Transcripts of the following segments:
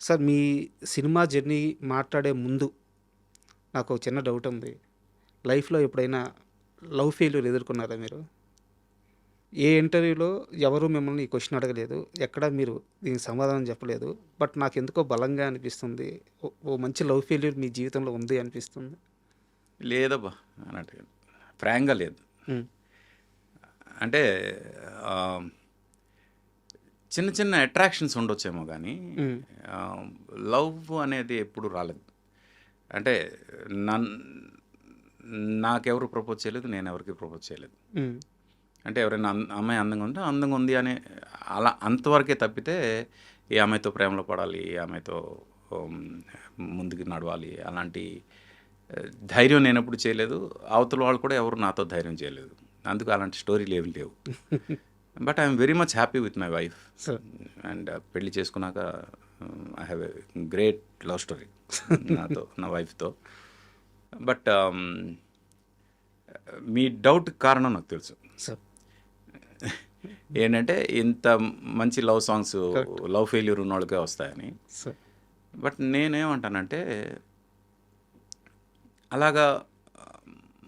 Sir మీ cinema journey మాట్లాడే ముందు నాకు ఒక చిన్న డౌట్ ఉంది. లైఫ్‌లో ఎప్పుడైనా లవ్ ఫెయిల్యూర్ ఎదుర్కొన్నారా మీరు? ఏ ఇంటర్వ్యూలో ఎవరు మిమ్మల్ని ఈ క్వెషన్ అడగలేదు. ఎక్కడ మీరు దీనికి సమాధానం చెప్పలేదు. బట్ నాకెందుకో బలంగా అనిపిస్తుంది. ఓ మంచి లవ్ ఫెయిల్యూర్ మీ జీవితంలో ఉంది అనిపిస్తుంది. లేదబ్బా అన్నట్టుగా ఫ్రాంక్గా లేదు. హ్మ్. అంటే ఆహ్, చిన్న చిన్న అట్రాక్షన్స్ ఉండొచ్చేమో కానీ హ్మ్. లవ్ అనేది ఎప్పుడు రాలేదు. అంటే నన్ నాకెవరు ప్రపోజ్ చేయలేదు. నేను ఎవరికి ప్రపోజ్ చేయలేదు. హ్మ్. అంటే ఎవరైనా అమ్మాయి అందంగా ఉంటే అందంగా ఉంది అనే అలా అంతవరకే తప్పితే ఈ అమ్మాయితో ప్రేమలో పడాలి, ఈ అమ్మాయితో ఉమ్, ముందుకు నడవాలి అలాంటి ధైర్యం నేను ఎప్పుడు చేయలేదు. అవతల వాళ్ళు కూడా ఎవరు నాతో ధైర్యం చేయలేదు. అందుకు అలాంటి స్టోరీలు ఏమి లేవు. But I'm very much happy with my wife. Sir and పెళ్లి చేసుకున్నాక I have a great love story నాతో నా వైఫ్తో. బట్ మీ డౌట్ కారణం నాకు తెలుసు. సార్ ఏంటంటే ఇంత మంచి love songs correct. Love failure ఉన్న వాళ్ళకే వస్తాయని. సార్ బట్ నేనేమంటానంటే అలాగా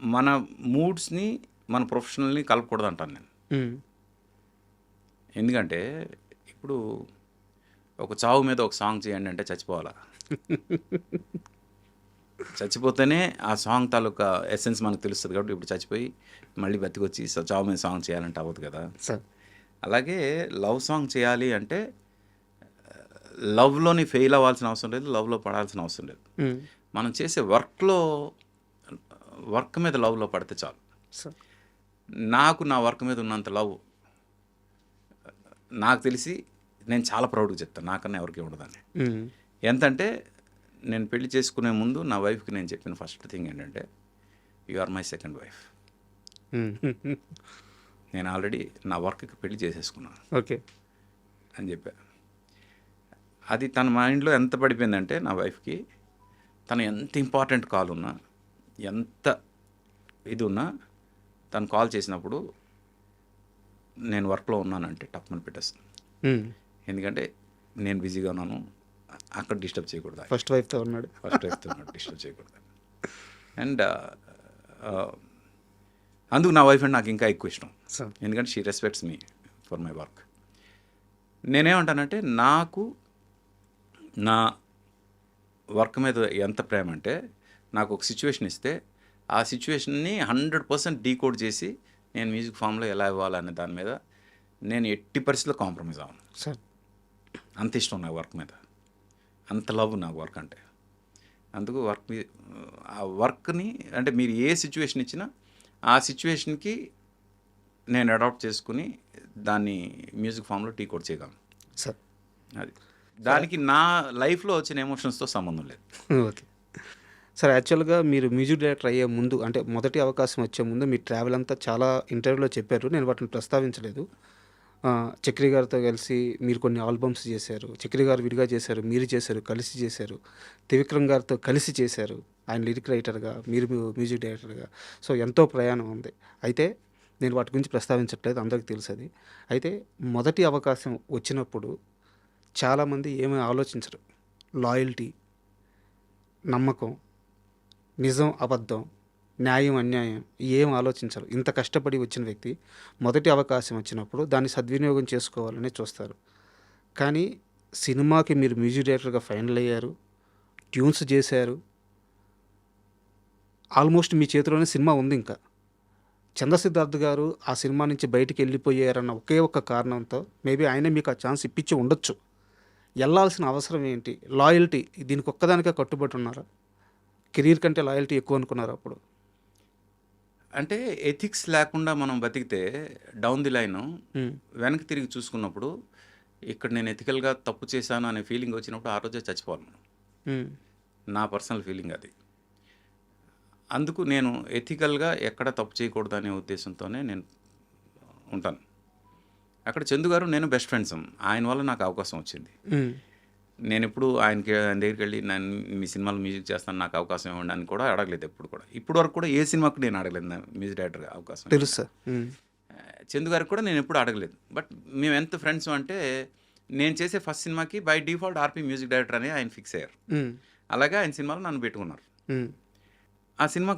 మన మూడ్స్ని మన ప్రొఫెషనల్ని కలపకూడదు అంటాను నేను. హ్మ్. ఎందుకంటే ఇప్పుడు ఒక చావు మీద ఒక సాంగ్ చేయండి అంటే చచ్చిపోవాలా? చచ్చిపోతేనే ఆ సాంగ్ తాలూకా ఎసెన్స్ మనకు తెలుస్తుంది. కాబట్టి ఇప్పుడు చచ్చిపోయి మళ్ళీ బతికొచ్చి చావు మీద సాంగ్ చేయాలంటే అవ్వదు కదా. సార్ అలాగే లవ్ సాంగ్ చేయాలి అంటే లవ్లోని ఫెయిల్ అవ్వాల్సిన అవసరం లేదు, లవ్లో పడాల్సిన అవసరం లేదు. హ్మ్. మనం చేసే వర్క్ మీద లవ్లో పడితే చాలు. సార్ నాకు నా వర్క్ మీద ఉన్నంత లవ్ నాకు తెలిసి నేను చాలా ప్రౌడ్గా చెప్తాను, నాకన్నా ఎవరికి ఉండదని. హ్మ్. ఎంతంటే నేను పెళ్లి చేసుకునే ముందు నా వైఫ్కి నేను చెప్పిన ఫస్ట్ థింగ్ ఏంటంటే, you are my second wife. Hmm. నేను ఆల్రెడీ నా వర్క్కి పెళ్లి చేసేసుకున్నాను ఓకే. అని చెప్పా. అది తన మైండ్లో ఎంత పడిపోయిందంటే నా వైఫ్కి, తను ఎంత ఇంపార్టెంట్ కాల్ ఉన్నా, ఎంత ఇది ఉన్నా, తను కాల్ చేసినప్పుడు నేను వర్క్లో ఉన్నానంటే టప్మని పెట్టేస్తాను. హ్మ్. ఎందుకంటే నేను బిజీగా ఉన్నాను, అక్కడ డిస్టర్బ్ చేయకూడదు. ఫస్ట్ వైఫ్‌తో ఉన్నాడు. ఫస్ట్ వైఫ్తో డిస్టర్బ్ చేయకూడదు. అండ్ అందుకు నా వైఫ్ అంటే నాకు ఇంకా ఎక్కువ ఇష్టం. సార్ ఎందుకంటే she respects me for my work. నేనేమంటానంటే నాకు నా వర్క్ మీద ఎంత ప్రేమ అంటే, నాకు ఒక సిచ్యువేషన్ ఇస్తే ఆ సిచ్యువేషన్ని 100% డీకోడ్ చేసి నేను మ్యూజిక్ ఫామ్లో ఎలా ఇవ్వాలనే దాని మీద నేను ఎట్టి పరిస్థితుల్లో కాంప్రమైజ్ అవ్వను. సార్ అంత ఇష్టం నాకు వర్క్ మీద, అంత లవ్ నాకు వర్క్ అంటే. అందుకు ఆ వర్క్ని అంటే మీరు ఏ సిచ్యువేషన్ ఇచ్చినా ఆ సిచ్యువేషన్కి నేను అడాప్ట్ చేసుకుని దాన్ని మ్యూజిక్ ఫామ్లో డీకోడ్ చేయగలను. సార్ అది దానికి నా లైఫ్లో వచ్చిన ఎమోషన్స్తో సంబంధం లేదు. ఓకే. సార్ యాక్చువల్‌గా మీరు మ్యూజిక్ డైరెక్టర్ అయ్యే ముందు అంటే మొదటి అవకాశం వచ్చే ముందు మీ ట్రావెల్ అంతా చాలా ఇంటర్వ్యూలో చెప్పారు. నేను వాటిని ప్రస్తావించలేదు. చక్రి గారితో కలిసి మీరు కొన్ని ఆల్బమ్స్ చేశారు. చక్రి గారు విడిగా చేశారు. మీరు చేశారు. కలిసి చేశారు. త్రివిక్రమ్ గారితో కలిసి చేశారు. ఆయన లిరిక్ రైటర్‌గా, మీరు మ్యూజిక్ డైరెక్టర్‌గా. సో ఎంతో ప్రయాణం ఉంది. అయితే నేను వాటి గురించి ప్రస్తావించట్లేదు. అందరికీ తెలుసది. అయితే మొదటి అవకాశం వచ్చినప్పుడు చాలామంది ఏమీ ఆలోచించరు. లాయల్టీ, నమ్మకం, నిజం, అబద్ధం, న్యాయం, అన్యాయం ఏం ఆలోచించరు. ఇంత కష్టపడి వచ్చిన వ్యక్తి మొదటి అవకాశం వచ్చినప్పుడు దాన్ని సద్వినియోగం చేసుకోవాలనే చూస్తారు. కానీ సినిమాకి మీరు మ్యూజిక్ డైరెక్టర్‌గా ఫైనల్ అయ్యారు. ట్యూన్స్ చేశారు. ఆల్మోస్ట్ మీ చేతిలోనే సినిమా ఉంది ఇంకా. చంద్రసిద్ధార్థ్ గారు ఆ సినిమా నుంచి బయటికి వెళ్ళిపోయారన్న ఒకే ఒక్క కారణంతో మేబీ ఆయనే మీకు ఆ ఛాన్స్ ఇప్పించి ఉండొచ్చు. ఎళ్ళాల్సిన అవసరం ఏంటి? లాయల్టీ దీనికి ఒక్కదానికే కట్టుబడి ఉన్నారా? కెరీర్ కంటే లాయల్టీ ఎక్కువ అనుకున్నారా అప్పుడు? అంటే ఎథిక్స్ లేకుండా మనం బతికితే డౌన్ ది లైన్ హ్మ్. వెనక్కి తిరిగి చూసుకున్నప్పుడు ఇక్కడ నేను ఎథికల్గా తప్పు చేశాను అనే ఫీలింగ్ వచ్చినప్పుడు ఆ రోజే చచ్చిపోవాలి మనం. హ్మ్. నా పర్సనల్ ఫీలింగ్ అది. అందుకు నేను ఎథికల్గా ఎక్కడ తప్పు చేయకూడదు అనే ఉద్దేశంతోనే నేను ఉంటాను. అక్కడ చందు గారు నేను బెస్ట్ ఫ్రెండ్స్. ఆయన వల్ల నాకు అవకాశం వచ్చింది. హ్మ్. నేను ఎప్పుడు ఆయన దగ్గరికి వెళ్ళి నేను మీ సినిమాలో మ్యూజిక్ చేస్తాను, నాకు అవకాశం ఇవ్వండి అని కూడా అడగలేదు ఎప్పుడు కూడా. ఇప్పటి వరకు కూడా ఏ సినిమాకు నేను అడగలేదు నా మ్యూజిక్ డైరెక్టర్గా అవకాశం తెలుసు ఇవ్వండి. సార్. హ్మ్. చందు గారికి కూడా నేను ఎప్పుడు అడగలేదు. బట్ మేము ఎంత ఫ్రెండ్స్ అంటే నేను చేసే ఫస్ట్ సినిమాకి by default RP music director అని ఆయన ఫిక్స్ అయ్యారు. హ్మ్. అలాగే ఆయన సినిమాలో నన్ను పెట్టుకున్నారు. హ్మ్. ఆ సినిమా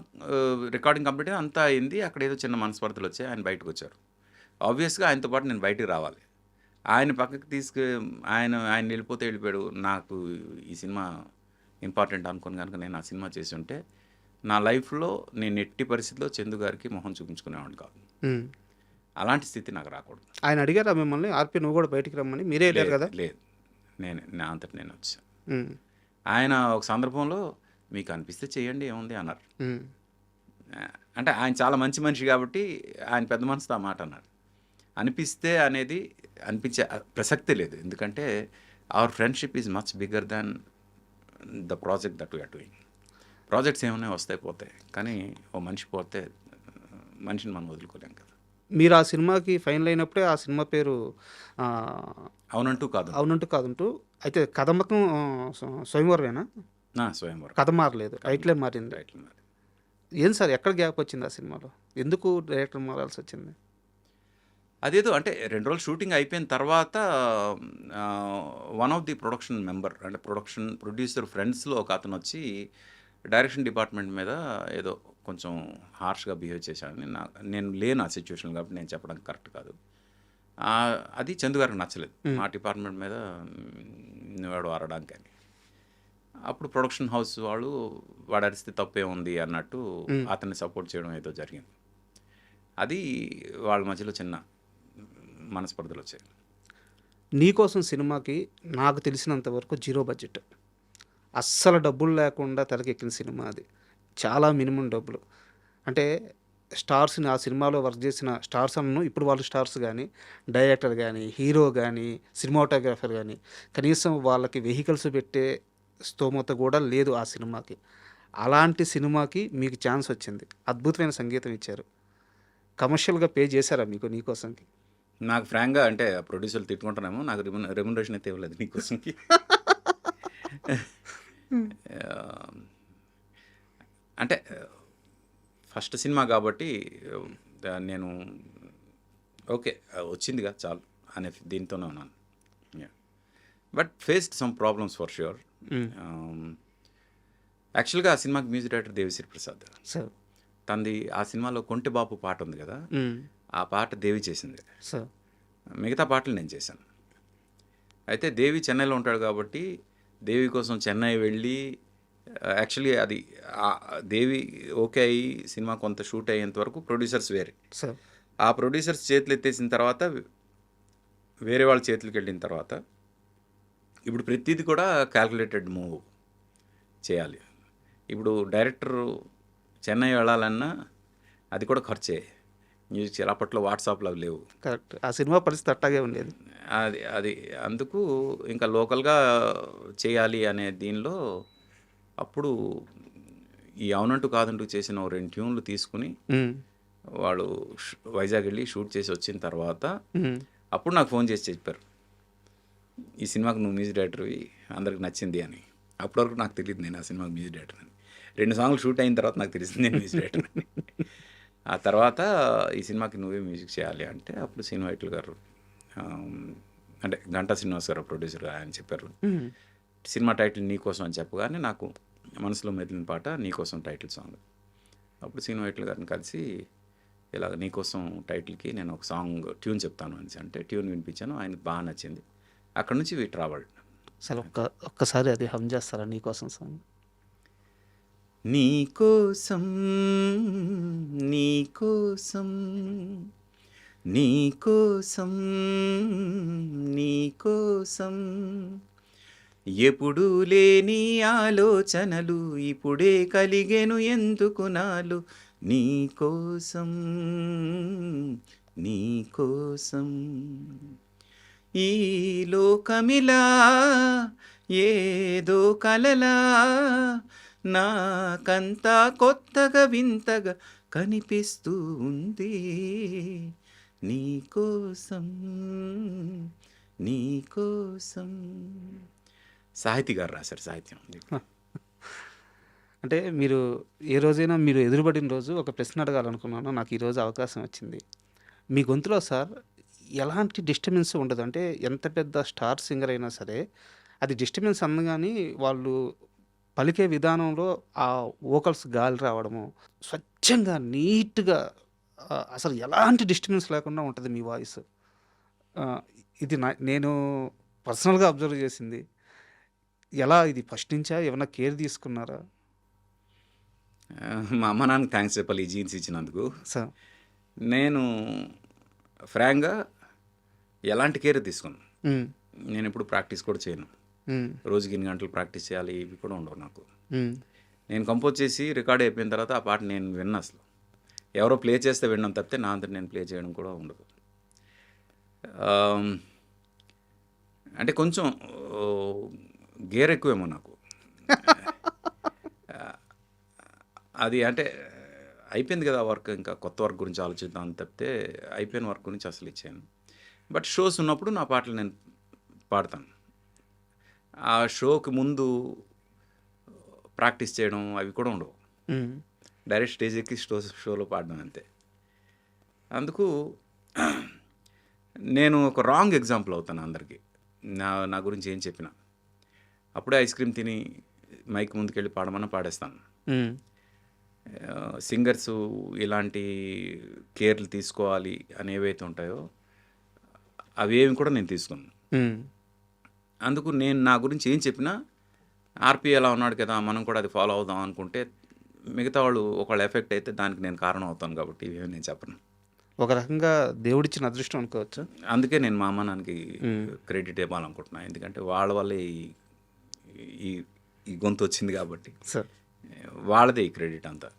రికార్డింగ్ కంప్లీట్ అంతా అయింది. అక్కడేదో చిన్న మనస్పర్ధలొచ్చాయి. ఆయన బయటకొచ్చారు. ఆబ్వియస్‌గా ఆయనతో పాటు నేను బయటికి రావాలి. ఆయన పక్కకి ఆయన వెళ్ళిపోతే వెళ్ళిపోయాడు. నాకు ఈ సినిమా ఇంపార్టెంట్ అనుకోని గనుక నేను ఆ సినిమా చేసుంటే, నా లైఫ్‌లో నేను ఎట్టి పరిస్థితిలో చందు గారికి మొహం చూపించుకునేవాడిని కాదు. హ్మ్. అలాంటి స్థితి నాకు రాకూడదు. ఆయన అడిగారా మిమ్మల్ని? ఆర్‌పి నువ్వు గూడా బయటికి రమ్మని? మీరే ఎళ్లారు లేదు, గదా! లేదు. నా అంతట నేను వచ్చాను. హ్మ్. ఆయన ఒక సందర్భంలో మీకు అనిపిస్తే చేయండి ఏముంది అన్నారు. హ్మ్. అంటే ఆయన చాలా మంచి మనిషి కాబట్టి ఆయన పెద్ద మనసుతో ఆ మాట అన్నారు. అనిపిస్తే అనేది అనిపించే ప్రసక్తే లేదు. ఎందుకంటే our friendship is much bigger than the project that we're doing. Projects ఏమున్నాయి వస్తాయి పోతాయి. కానీ ఓ మనిషి పోతే మనిషిని మనం వదులుకోలేం కదా! మీరు ఆ సినిమాకి ఫైనల్ అయినప్పుడే ఆ సినిమా పేరు ఆహ్, అవునంటూ కాదు. అవునంటూ కాదంటూ అయితే కథ మొత్తం స్వయంవరమేనా? స్వయంవరం. కథ మారలేదు. టైటిలే మారింది. టైటిల్ మరి. ఏం సార్ ఎక్కడ గ్యాప్ వచ్చింది ఆ సినిమాలో? ఎందుకు డైరెక్టర్ మారాల్సొచ్చింది? అదేదో అంటే 2 రోజులు షూటింగ్ అయిపోయిన తర్వాత one of the production member అంటే ప్రొడ్యూసర్ ఫ్రెండ్స్‌లో ఒక అతనొచ్చి డైరెక్షన్ డిపార్ట్మెంట్ మీద ఏదో కొంచెం హార్ష్‌గా బిహేవ్ చేశాడని నేను లేను ఆ సిట్యుయేషన్‌లో కాబట్టి నేను చెప్పడం కరెక్ట్ కాదు. అది చందు గారికి నచ్చలేదు. హ్మ్. మా డిపార్ట్మెంట్ మీద నువ్వెవడు అరడానికని. అప్పుడు ప్రొడక్షన్ హౌస్ వాళ్ళు వాడి అరిస్తే తప్పేముంది అన్నట్టు హ్మ్. అతన్ని సపోర్ట్ చేయడం ఏదో జరిగింది. అది వాళ్ళ మధ్యలో చిన్న మనస్పర్ధలొచ్చాయి. 'నీకోసం' సినిమాకి నాకు తెలిసినంత వరకు జీరో బడ్జెట్. అస్సలు డబ్బులు లేకుండా తెరకెక్కిన సినిమా అది. చాలా మినిమమ్ డబ్బులు. అంటే స్టార్స్‌ని ఆ సినిమాలో వర్క్ చేసిన స్టార్స్ అనను. ఇప్పుడు వాళ్ళు స్టార్స్ గానీ, డైరెక్టర్ గానీ, హీరో గానీ, సినిమాటోగ్రాఫర్ గానీ, కనీసం వాళ్ళకి వెహికల్స్ పెట్టే స్తోమత గూడా లేదు ఆ సినిమాకి. అలాంటి సినిమాకి మీకు ఛాన్స్ వచ్చింది. అద్భుతమైన సంగీతం ఇచ్చారు. కమర్షియల్‌గా పే చేశారా మీకు 'నీకోసంకి'? నాకు ఫ్రాంక్‌గా అంటే ప్రొడ్యూసర్లు తిట్టుకుంటారేమో నాకు రెమ్యునరేషన్ అయితే ఇవ్వలేదు నీకోసంకి. ఆహ్, అంటే ఫస్ట్ సినిమా కాబట్టి నేను ఓకే. వచ్చిందిగా చాలు అనే దీంతోనే ఉన్నాను. Yeah! But faced some problems for sure. హ్మ్. యాక్చువల్‌గా ఆ సినిమాకి music director Devi Sri Prasad. Sir. తనది ఆ సినిమాలో 'కొంటె బాపు' పాట ఉంది కదా! హ్మ్. ఆ పాట దేవి చేసింది. సార్. మిగతా పాటలు నేను చేశాను. అయితే దేవి చెన్నైలో ఉంటాడు కాబట్టి దేవి కోసం చెన్నై వెళ్ళి యాక్చువల్లీ అది దేవి ఓకే అయ్యి సినిమా కొంత షూట్ అయ్యేంత వరకు ప్రొడ్యూసర్స్ వేరే. సార్. ఆ ప్రొడ్యూసర్స్ చేతులు ఎత్తేసిన తర్వాత వేరే వాళ్ళ చేతులకి వెళ్ళిన తర్వాత ఇప్పుడు ప్రతిదీ కూడా క్యాల్కులేటెడ్ మూవ్ చేయాలి. ఇప్పుడు డైరెక్టర్ చెన్నై వెళ్ళాలన్నా అది కూడా ఖర్చే. మ్యూజిక్ అప్పట్లో వాట్సాప్‌లు అవి లేవు. కరెక్ట్. ఆ సినిమా పరిస్థితి అట్టాగే ఉండేది. అది అది అందుకు ఇంకా లోకల్‌గా చేయాలి అనే దీనిలో అప్పుడు ఈ అవునంటూ కాదంటూ చేసిన ఓ 2 ట్యూన్‌లు తీసుకొని హ్మ్. వాళ్ళు వైజాగ్ వెళ్ళి షూట్ చేసి వచ్చిన తర్వాత హ్మ్. అప్పుడు నాకు ఫోన్ చేసి చెప్పారు. ఈ సినిమాకి నువ్వు మ్యూజిక్ డైరెక్టర్‌వి అందరికి నచ్చింది అని. అప్పటి వరకు నాకు తెలీదు నేను ఆ సినిమాకి మ్యూజిక్ డైరెక్టర్ అని. 2 సాంగ్‌లు షూట్ అయిన తర్వాత నాకు తెలిసింది నేను మ్యూజిక్ డైరెక్టర్ అని. ఆ తర్వాత ఈ సినిమాకి నువ్వే మ్యూజిక్ చేయాలి అంటే అప్పుడు శ్రీను వైట్ల గారు అంటే గంటా శ్రీనివాస్ గారు ప్రొడ్యూసర్ ఆయన చెప్పారు. హ్మ్. సినిమా టైటిల్ నీకోసం అని చెప్పగానే నాకు మనసులో మెదిలిన పాట నీకోసం టైటిల్ సాంగ్. అప్పుడు శ్రీను వైట్ల గారిని కలిసి ఇలాగ నీకోసం టైటిల్‌కి నేను ఒక సాంగ్ ట్యూన్ చెప్తాను అనేసి అంటే ట్యూన్ వినిపించాను. ఆయనకి బాగా నచ్చింది. అక్కడి నుంచి వి ట్రావెల్డ్. అసలు ఒక్కసారి అది హమ్ చేస్తారా 'నీకోసం' సాంగ్? నీకోసం నీకోసం నీకోసం నీకోసం ఎప్పుడూ లేని ఆలోచనలు ఇప్పుడే కలిగెను ఎందుకు నాలో నీకోసం నీకోసం ఈ లోకమిలా ఏదో కలలా నాకంతా కొత్తగా వింతగా కనిపిస్తూ ఉంది నీకోసం నీకోసం. సాహితీ గారు రాశారు సాహిత్యం. అంటే మీరు ఏ రోజైనా మీరు ఎదురుపడిన రోజు ఒక ప్రశ్న అడగాలనుకున్నాను. నాకు ఈరోజు అవకాశం వచ్చింది. మీ గొంతులో సార్ ఎలాంటి డిస్టర్బెన్స్ ఉండదు. అంటే ఎంత పెద్ద స్టార్ సింగర్ అయినా సరే, అది డిస్టర్బెన్స్ అనగాని వాళ్ళు పలికే విధానంలో ఆ వోకల్స్ గాలి రావడము, స్వచ్ఛంగా నీట్‌గా అసలు ఎలాంటి డిస్టర్బెన్స్ లేకుండా ఉంటది మీ వాయిస్. ఆహ్, ఇది నేను పర్సనల్‌గా అబ్జర్వ్ చేసింది. ఎలా ఇది ఫస్ట్ నుంచా? ఏమన్నా కేర్ తీసుకున్నారా? మా అమ్మ నాన్నకి థ్యాంక్స్ చెప్పాలి ఈ జీన్స్ ఇచ్చినందుకు. స నేను ఫ్రాంక్‌గా ఎలాంటి కేర్ తీసుకోను. హ్మ్. నేనెప్పుడు ప్రాక్టీస్ కూడా చేయను. హ్మ్. రోజుకి ఇన్ని గంటలు ప్రాక్టీస్ చేయాలి ఇవి కూడా ఉండవు నాకు. హ్మ్. నేను కంపోజ్ చేసి రికార్డ్ అయిపోయిన తర్వాత ఆ పాట నేను వినను అసలు. ఎవరో ప్లే చేస్తే వినడం తప్పితే నా అంతట నేను ప్లే చేయడం కూడా ఉండదు. ఆహ్, అంటే కొంచెం గేర్ ఎక్కువేమో నాకు. ఆహ్, అది అంటే అయిపోయింది కదా వర్క్, ఇంకా కొత్త వర్క్ గురించి ఆలోచిద్దాం అని తప్పితే అయిపోయిన వర్క్ గురించి అసలు ఇచ్చాను. బట్ షోస్ ఉన్నప్పుడు నా పాటలు నేను పాడతాను. ఆ షోకి ముందు ప్రాక్టీస్ చేయడం అవి కూడా ఉండవు. హ్మ్. డైరెక్ట్ స్టేజ్ ఎక్కి షోలో పాడడం అంతే. అందుకు నేను ఒక రాంగ్ ఎగ్జాంపుల్ అవుతాను అందరికీ. నా నా గురించి ఏం చెప్పినా. అప్పుడే ఐస్ క్రీమ్ తిని మైక్ ముందుకెళ్ళి పాడమన్నా పాడేస్తాను. హ్మ్. సింగర్సు ఇలాంటి కేర్లు తీసుకోవాలి అని ఏవైతే ఉంటాయో అవేమి కూడా నేను తీసుకోను. హ్మ్. అందుకు నేను నా గురించి ఏం చెప్పినా ఆర్‌పీ ఎలా ఉన్నాడు కదా, మనం కూడా అది ఫాలో అవుదాం అనుకుంటే మిగతా వాళ్ళు ఒకవేళ ఎఫెక్ట్ అయితే దానికి నేను కారణం అవుతాను కాబట్టి ఇవేమి నేను చెప్పను. ఒక రకంగా దేవుడిచ్చిన అదృష్టం అనుకోవచ్చా? అందుకే నేను మా అమ్మ నాన్నకి హ్మ్. క్రెడిట్ ఇవ్వాలనుకుంటున్నా. ఎందుకంటే వాళ్ళ వల్లే ఈ ఈ గొంతు వచ్చింది కాబట్టి సార్. వాళ్ళదే ఈ క్రెడిట్ అంతా.